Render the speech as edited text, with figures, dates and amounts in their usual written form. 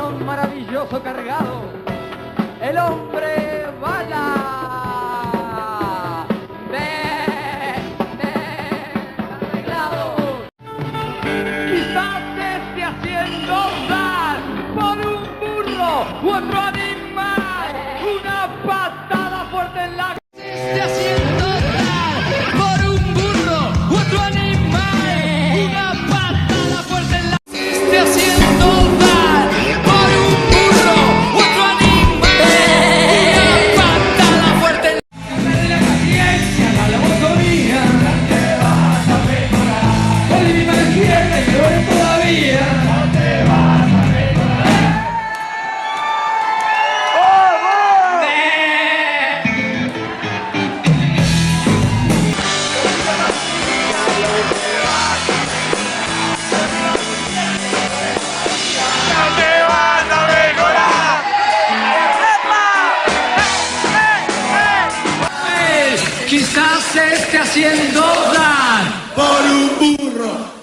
avión maravilloso cargado, el hombre bala arreglado. Quizás te esté haciendo dar por un burro u otro animal, una patada fuerte en la esté haciendo dar por un burro u otro animal, una patada fuerte en la esté haciendo dar por un burro u otro animal, una patada fuerte en la de la paciencia, la lobotomía, no te vas a mejorar. Bolívar izquierda y peor todavía, no te vas a mejorar. Quizás se esté haciendo dar por un burro